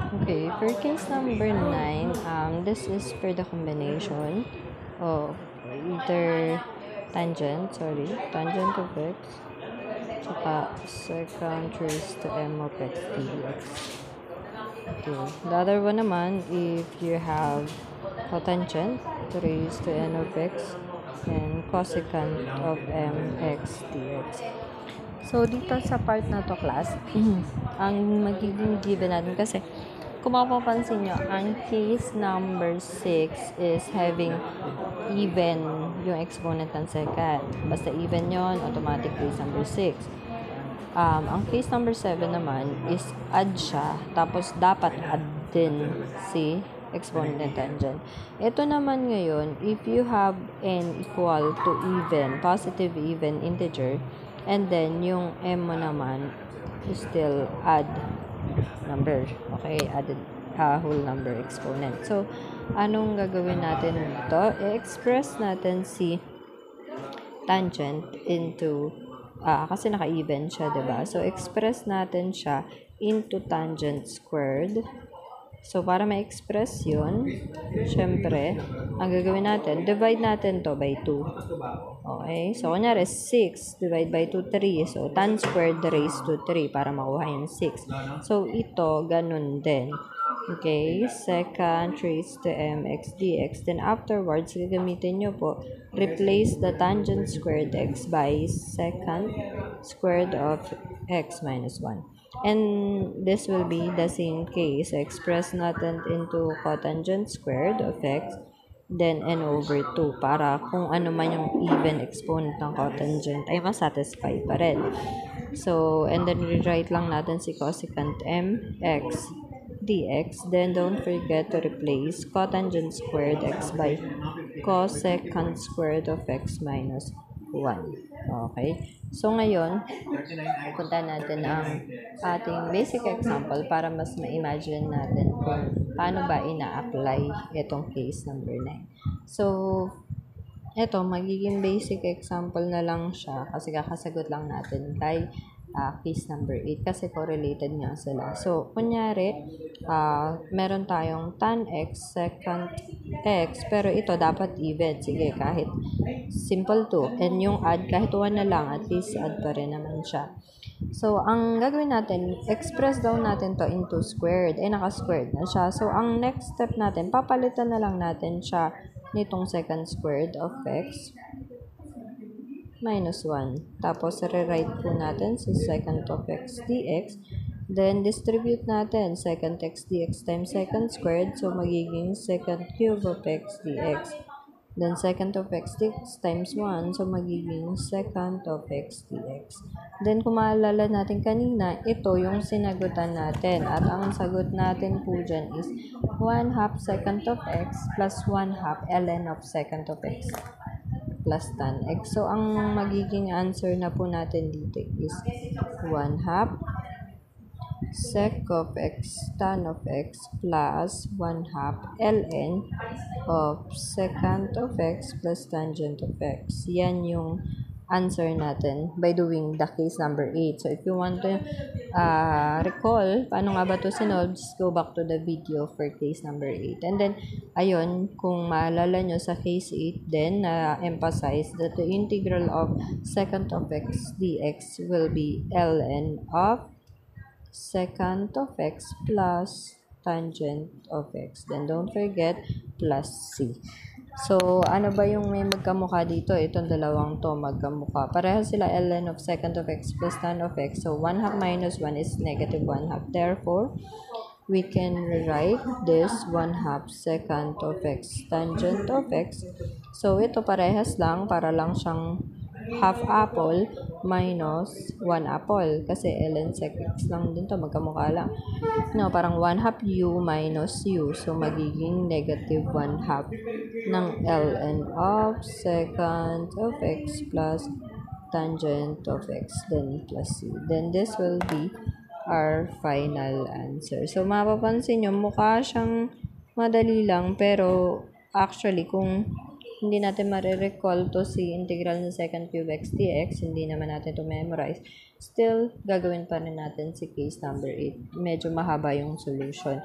Okay, for case number 9, this is for the combination of either tangent of x, tsaka secant raised to m of x dx. Okay, the other one naman, if you have cotangent raised to n of x and cosecant of mx dx. So, dito sa part na to, class, ang magiging given natin kasi kung mapapansin nyo, ang case number 6 is having even yung exponent ng second. Basta even yon, automatic case number 6. Ang case number 7 naman is add siya, tapos dapat add din si exponent and tangent. Ito naman ngayon, if you have n equal to even, positive even integer, and then yung m mo naman is still add number. Okay, added whole number exponent. So, anong gagawin natin dito? I-express natin si tangent into kasi naka-even siya, diba? So, express natin siya into tangent squared. So, para ma-express yun, syempre, ang gagawin natin, divide natin to by 2. Okay? So, kunyari, 6 divide by 2, 3. So, tan squared raised to 3 para makuha yung 6. So, ito, ganun din. Okay? Secant raised to mx dx. Then, afterwards, gagamitin nyo po, replace the tangent squared x by secant squared of x minus 1. And this will be the same case. Express natin into cotangent squared of x, then n over 2 para kung ano man yung even exponent ng cotangent ay masatisfy pa rin. So, and then rewrite lang natin si cosecant mx dx. Then, don't forget to replace cotangent squared x by cosecant squared of x minus 1. Okay? So, ngayon, punta natin ang ating basic example para mas ma-imagine natin kung paano ba ina-apply itong case number 9. So, ito, magiging basic example na lang siya kasi kakasagot lang natin kay case number 8 kasi correlated nga sila. So, kunyari, meron tayong tan x, secant x, pero ito dapat even. Sige, kahit simple to. And yung add, kahit 1 na lang, at least add pa rin naman siya. So, ang gagawin natin, express down natin to into squared. Naka-squared na siya. So, ang next step natin, papalitan na lang natin siya nitong secant squared of x minus 1. Tapos, rewrite po natin si secant of x dx. Then, distribute natin secant x dx times secant squared. So, magiging secant cube of x dx. Then, secant of x dx times 1. So, magiging secant of x dx. Then, kung maalala natin kanina, ito yung sinagutan natin. At ang sagot natin po dyan is 1/2 secant of x plus 1/2 ln of secant of x plus tan x. So, ang magiging answer na po natin dito is 1/2 sec of x tan of x plus 1/2 ln of secant of x plus tangent of x. Yan yung answer natin by doing the case number 8. So, if you want to recall, paano nga ba ito sinolve, just go back to the video for case number 8. And then, ayun, kung maalala nyo sa case 8, then, emphasize that the integral of secant of x dx will be ln of secant of x plus tangent of x. Then, don't forget, plus c. So, ano ba yung may magkamukha dito? Itong dalawang to magkamukha. Pareho sila ln of secant of x plus tan of x. So, 1/2 minus 1 is negative 1/2. Therefore, we can rewrite this 1/2 secant of x tangent of x. So, ito parehas lang. Para lang siyang half apple minus 1 apple. Kasi ln sec x lang din to. Magkamukha lang. No, parang 1/2 u minus u. So, magiging negative 1/2 ng ln of secant of x plus tangent of x, then plus c. Then, this will be our final answer. So, mapapansin nyo, mukha siyang madali lang, pero actually, kung hindi natin marirecall to si integral ng second cube x dx, hindi naman natin to memorize, still, gagawin pa rin natin si case number 8. Medyo mahaba yung solution.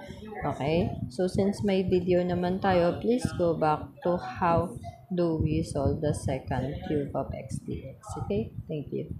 Okay? So, since may video naman tayo, please go back to how do we solve the second cube of x dx. Okay? Thank you.